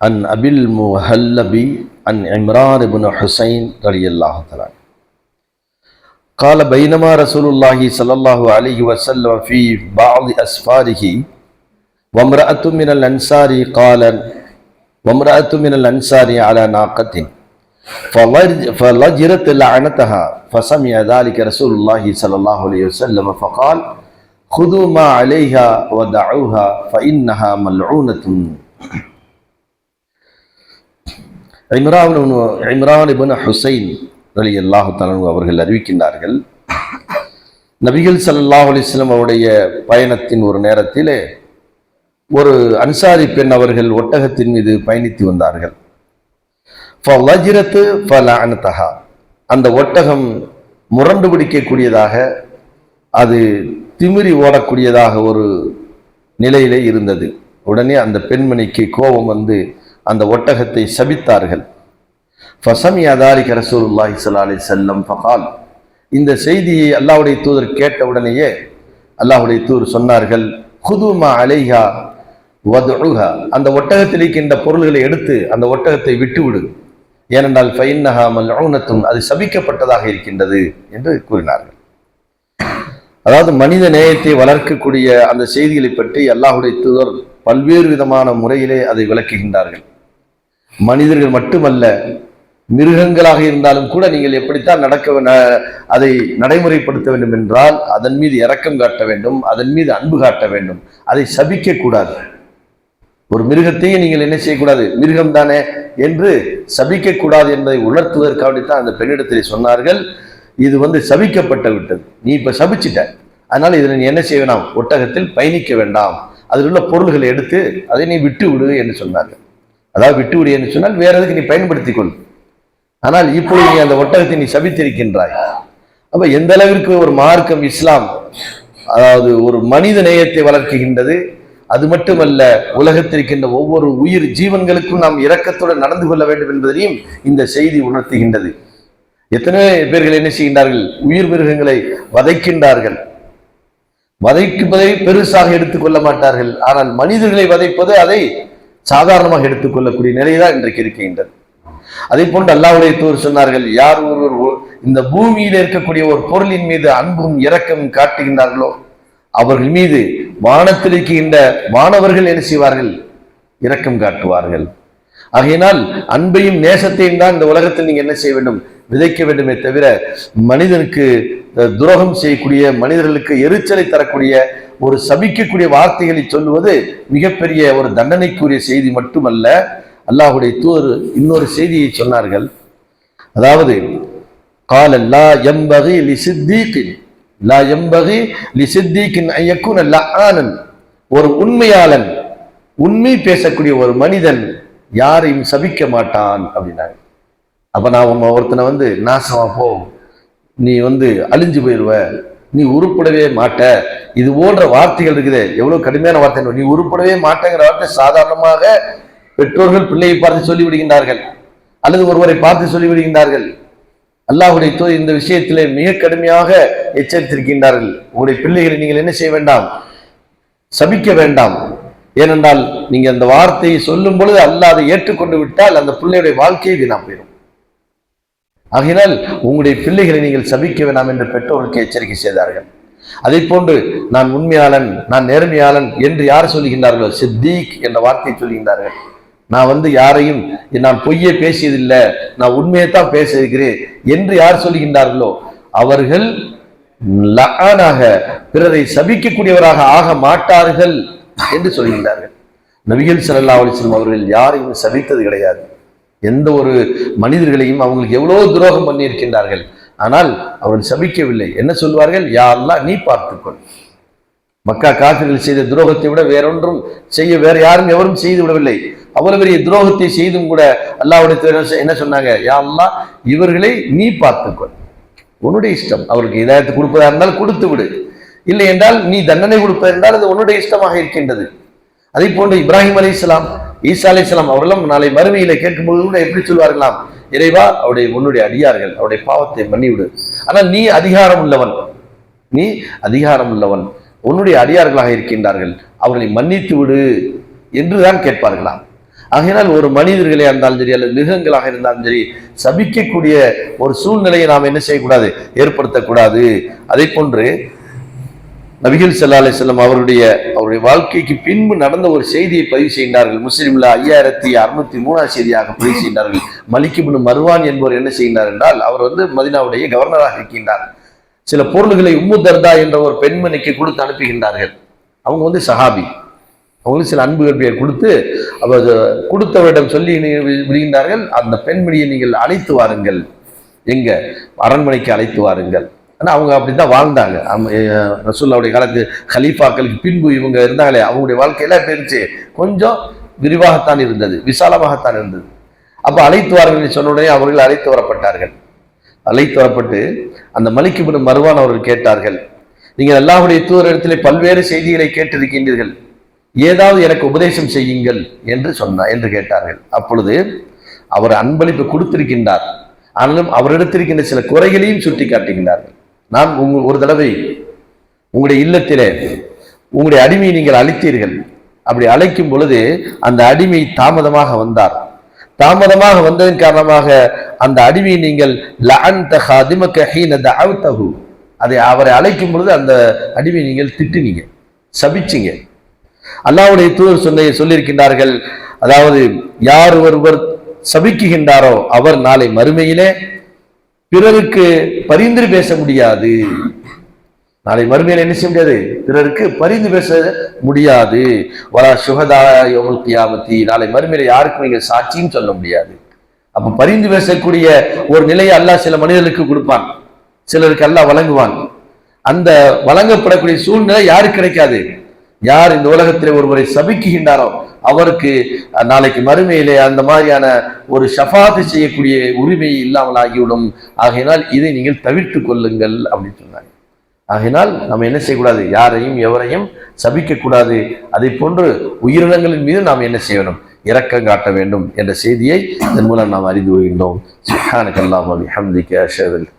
عن أبي المهلب عن عمران بن حسين رضي الله تعالى قال بينما رسول الله صلى الله عليه وسلم في بعض أسفاره وامرأة من الأنصار على ناقة فلجرت لعنتها فسمع ذلك رسول الله صلى الله عليه وسلم فقال خذوا ما عليها ودعوها فإنها ملعونة. இம்ரான் இப்னு ஹுசைன் ரலியல்லாஹு தஆலா அவர்கள் அறிவிக்கின்றார்கள், நபிகள் ஸல்லல்லாஹு அலைஹி வஸல்லம் அவருடைய பயணத்தின் ஒரு நேரத்திலே ஒரு அன்சாரி பெண் அவர்கள் ஒட்டகத்தின் மீது பயணித்து வந்தார்கள். அந்த ஒட்டகம் முரண்டு பிடிக்கக்கூடியதாக, அது திமிரி ஓடக்கூடியதாக ஒரு நிலையிலே இருந்தது. உடனே அந்த பெண்மணிக்கு கோபம் வந்து அந்த ஒட்டகத்தை சபித்தார்கள். ஃபஸமிஅ ذلك ரசூலுல்லாஹி ஸல்லல்லாஹு அலைஹி வஸல்லம் ஃபகால், இந்த செய்தியை அல்லாஹ்வுடைய தூதர் கேட்ட உடனேயே அல்லாஹ்வுடைய தூதர் சொன்னார்கள், குது மா அலைஹா வதுஹா, அந்த ஒட்டகத்தில் இருக்கின்ற பொருள்களை எடுத்து அந்த ஒட்டகத்தை விட்டுவிடு, ஏனென்றால் ஃபைன்னஹா மல்ஊனத்துன், அது சபிக்கப்பட்டதாக இருக்கின்றது என்று கூறினார்கள். அதாவது மனித நேயத்தை வளர்க்கக்கூடிய அந்த செய்திகளை பற்றி அல்லாஹ்வுடைய தூதர் பல்வேறு விதமான முறையிலே அதை விளக்குகின்றார்கள். மனிதர்கள் மட்டுமல்ல, மிருகங்களாக இருந்தாலும் கூட நீங்கள் எப்படித்தான் அதை நடைமுறைப்படுத்த வேண்டும் என்றால் அதன் மீது இரக்கம் காட்ட வேண்டும், அதன் மீது அன்பு காட்ட வேண்டும், அதை சபிக்க கூடாது. ஒரு மிருகத்தையே நீங்கள் என்ன செய்யக்கூடாது, மிருகம் தானே என்று சபிக்க கூடாது என்பதை உணர்த்துவதற்காகத்தான் அந்த பெண்ணிடத்தில் சொன்னார்கள், இது சபிக்கப்பட்டு விட்டது, நீ இப்ப சபிச்சிட்ட, அதனால இதில் நீ என்ன செய்ய வேண்டாம், ஒட்டகத்தில் பயணிக்க வேண்டாம், அதில் உள்ள பொருள்களை எடுத்து அதை நீ விட்டு விடு என்று சொன்னார்கள். அதாவது விட்டு விடு என்று சொன்னால் வேற எதுக்கு நீ பயன்படுத்திக் கொள், ஆனால் இப்பொழுது நீ அந்த ஒட்டகத்தை நீ சபித்திருக்கின்றாய். அப்ப எந்த அளவிற்கு ஒரு மார்க்கம் இஸ்லாம் அதாவது ஒரு மனித நேயத்தை வளர்க்குகின்றது. அது மட்டுமல்ல, உலகத்தில் இருக்கின்ற ஒவ்வொரு உயிர் ஜீவன்களுக்கும் நாம் இரக்கத்துடன் நடந்து கொள்ள வேண்டும் என்பதையும் இந்த செய்தி உணர்த்துகின்றது. எத்தனை பேர்கள் என்ன செய்கின்றார்கள், உயிர் மிருகங்களை வதைக்கின்றார்கள், வதைக்குவதை பெருசாக எடுத்துக்கொள்ள மாட்டார்கள். ஆனால் மனிதர்களை வதைப்பது அதை சாதாரணமாக எடுத்துக்கொள்ளக்கூடிய நிலைதான் இன்றைக்கு இருக்கின்றது. அதே போன்று அல்லாஹ்வுடைய தூதர் சொன்னார்கள், யார் ஒருவர் இந்த பூமியில் இருக்கக்கூடிய ஒரு பொருளின் மீது அன்பும் இரக்கமும் காட்டுகின்றார்களோ அவர்கள் மீது வானத்தில் இருக்கின்ற வானவர்கள் என்ன செய்வார்கள், இரக்கம் காட்டுவார்கள். ஆகையினால் அன்பையும் நேசத்தையும் தான் இந்த உலகத்தில் நீங்க என்ன செய்ய வேண்டும், விதைக்க வேண்டுமே தவிர மனிதனுக்கு துரோகம் செய்யக்கூடிய, மனிதர்களுக்கு எரிச்சலை தரக்கூடிய, ஒரு சபிக்கக்கூடிய வார்த்தைகளை சொல்லுவது மிகப்பெரிய ஒரு தண்டனைக்குரிய செய்தி மட்டுமல்ல. அல்லாஹ்வுடைய தூதர் இன்னொரு செய்தியை சொன்னார்கள். அதாவது قال لا ينبغي لصديق لا ينبغي لصديق ان يكون لعانا, ஒரு உண்மையாளன், உண்மை பேசக்கூடிய ஒரு மனிதன் யாரையும் சபிக்க மாட்டான் அப்படின்னாங்க. அப்ப நான் ஒருத்தனை நாசமா போ, நீ அழிஞ்சு போயிடுவ, நீ உருப்படவே மாட்ட, இது போன்ற வார்த்தைகள் இருக்குது. எவ்வளவு கடுமையான வார்த்தை, நீ உருப்படவே மாட்டேங்கிற வார்த்தை சாதாரணமாக பெற்றோர்கள் பிள்ளையை பார்த்து சொல்லி விடுகின்றார்கள், அல்லது ஒருவரை பார்த்து சொல்லி விடுகின்றார்கள். அல்லாஹ்வுடைய தூதர் இந்த விஷயத்திலே மிக கடுமையாக எச்சரித்திருக்கின்றார்கள். உங்களுடைய பிள்ளைகளை நீங்கள் என்ன செய்ய வேண்டாம், சபிக்க வேண்டாம். ஏனென்றால் நீங்க அந்த வார்த்தையை சொல்லும் பொழுது அல்லாஹ் அதை ஏற்றுக்கொண்டு விட்டால் அந்த பிள்ளையுடைய வாழ்க்கையை வீணா போயிடும். ஆகையினால் உங்களுடைய பிள்ளைகளை நீங்கள் சபிக்க வேண்டாம் என்று பெற்றோர்களுக்கு எச்சரிக்கை செய்தார்கள். அதை போன்று நான் உண்மையாளன், நான் நேர்மையாளன் என்று யார் சொல்லுகின்றார்களோ, சித்தீக் என்ற வார்த்தையை சொல்லுகின்றார்கள். நான் யாரையும் நான் பொய்யே பேசியதில்லை, நான் உண்மையைத்தான் பேசியிருக்கிறேன் என்று யார் சொல்லுகின்றார்களோ அவர்கள் லஆனாக, பிறரை சபிக்கக்கூடியவராக ஆக மாட்டார்கள் என்று சொல்கின்றார்கள். நபிகள் ஸல்லல்லாஹு அலைஹி வஸல்லம் அவர்கள் யாரையும் சபித்தது கிடையாது. எந்த ஒரு மனிதர்களையும் அவங்களுக்கு எவ்வளவு துரோகம் பண்ணி இருக்கின்றார்கள், ஆனால் அவர்கள் சபிக்கவில்லை. என்ன சொல்வார்கள், யா அல்லாஹ் நீ பார்த்துக்கொள். மக்கா காஃபிர்கள் செய்த துரோகத்தை விட வேறொன்றும் வேற யாரும் எவரும் செய்து விடவில்லை. அவ்வளவு பெரிய துரோகத்தை செய்தும் கூட அல்லாஹ்வுடைய என்ன சொன்னாங்க, யா அல்லாஹ் இவர்களை நீ பார்த்துக்கொள், உன்னுடைய இஷ்டம், அவருக்கு இதாயத்து கொடுப்பதா இருந்தால் கொடுத்து விடு, இல்லை என்றால் நீ தண்டனை கொடுப்பது என்றால் அது உன்னுடைய இஷ்டமாக இருக்கின்றது. அதே போன்று இப்ராஹிம் அலைஹிஸ்ஸலாம், ஈசா அலைஹிஸ்ஸலாம் அவர்களும் நாளை மறுமையில கேட்கும்போது கூட எப்படி சொல்வார்களாம், இறைவா உன்னுடைய அடியார்கள் அவருடைய பாவத்தை மன்னிவிடு, ஆனால் நீ அதிகாரம் உள்ளவன், உன்னுடைய அடியார்களாக இருக்கின்றார்கள், அவர்களை மன்னித்து விடு என்றுதான் கேட்பார்களாம். ஆகையினால் ஒரு மனிதர்களே இருந்தாலும் சரி அல்லது மிருகங்களாக இருந்தாலும் சரி சபிக்கக்கூடிய ஒரு சூழ்நிலையை நாம் என்ன செய்யக்கூடாது, ஏற்படுத்தக்கூடாது. அதை போன்று நபிகள் ஸல்லல்லாஹு அலைஹி வஸல்லம் அவருடைய வாழ்க்கைக்கு பின்பு நடந்த ஒரு செய்தியை பதிவு செய்கின்றார்கள். முஸ்லிம்ல 5603 செய்தியாக பதிவு செய்கின்றார்கள். மலிக் இப்னு மர்வான் என்பவர் என்ன செய்கின்றார் என்றால், அவர் மதீனாவுடைய கவர்னராக இருக்கின்றார். சில பொருள்களை உம்மு தர்தா என்ற ஒரு பெண்மணிக்கு கொடுத்து அனுப்புகின்றார்கள். அவங்க சஹாபி, அவங்களுக்கு சில அன்புகள் பெயர் கொடுத்து அவர் கொடுத்தவரிடம் சொல்லி விடுகின்றார்கள், அந்த பெண்மணியை நீங்கள் அழைத்து வாருங்கள், எங்க அரண்மனைக்கு அழைத்து வாருங்கள். ஆனால் அவங்க அப்படித்தான் வாழ்ந்தாங்க. ரசூலுல்லாஹ்வுடைய காலத்து கலீஃபாக்களுக்கு பின்பு இவங்க இருந்தாங்களே, அவங்களுடைய வாழ்க்கையெல்லாம் எப்படி இருந்துச்சு, கொஞ்சம் விரிவாகத்தான் இருந்தது, விசாலமாகத்தான் இருந்தது. அப்போ அழைத்து வாருங்கள் சொன்ன உடனே அவர்கள் அழைத்து வரப்பட்டார்கள். அழைத்து வரப்பட்டு அந்த மலிக் இப்னு மர்வான் அவர்கள் கேட்டார்கள், நீங்கள் அல்லாஹ்வுடைய தூதரிடத்திலே பல்வேறு செய்திகளை கேட்டிருக்கின்றீர்கள், ஏதாவது எனக்கு உபதேசம் செய்யுங்கள் என்று கேட்டார்கள். அப்பொழுது அவர் அன்பளிப்பு கொடுத்திருக்கின்றார், ஆனாலும் அவரிடத்திருக்கின்ற சில குறைகளையும் சுட்டி காட்டுகின்றார்கள். நான் ஒரு தடவை உங்களுடைய இல்லத்திலே உங்களுடைய அடிமையை நீங்கள் அழைத்தீர்கள். அப்படி அழைக்கும் பொழுது அந்த அடிமை தாமதமாக வந்தார். தாமதமாக வந்ததன் காரணமாக அந்த அடிமையை நீங்கள் லஅன்த ஹாதிமக ஹீன தஅவ்தஹு, அதை அவரை அழைக்கும் பொழுது அந்த அடிமையை நீங்கள் திட்டினீங்க, சபிச்சிங்க. அல்லாஹ்வுடைய தூதர் சொல்லியிருக்கின்றார்கள், அதாவது யார் ஒருவர் சபிக்குகின்றாரோ அவர் நாளை மறுமையிலே பிறருக்கு பரிந்து பேச முடியாது. நாளை மறுமையில என்ன செய்ய முடியாது, பிறருக்கு பரிந்து பேச முடியாது. வலா சுஹதா யௌமுல் கியாமத்தி, நாளை மறுமையில யாருக்கும் நீங்கள் சாட்சியும் சொல்ல முடியாது. அப்ப பரிந்து பேசக்கூடிய ஒரு நிலையை அல்லாஹ் சில மனிதர்களுக்கு கொடுப்பான், சிலருக்கு அல்லாஹ் வழங்குவான். அந்த வழங்கப்படக்கூடிய சூழ்நிலை யாருக்கு கிடைக்காது, யார் இந்த உலகத்திலே ஒருவரை சபிக்குகின்றாரோ அவருக்கு நாளைக்கு மறுமையிலே அந்த மாதிரியான ஒரு ஷஃபாத்து செய்யக்கூடிய உரிமை இல்லாமல் ஆகிவிடும். ஆகையினால் இதை நீங்கள் தவிர்த்து கொள்ளுங்கள் அப்படின்னு சொன்னாங்க. ஆகையினால் நம்ம என்ன செய்யக்கூடாது, யாரையும் எவரையும் சபிக்க கூடாது. அதை போன்று உயிரினங்களின் மீது நாம் என்ன செய்யணும், இரக்கம் காட்ட வேண்டும் என்ற செய்தியை இதன் மூலம் நாம் அறிந்து வருகின்றோம். சுப்ஹானக அல்லாஹும்ம வபிஹம்திக அஷ்ஹது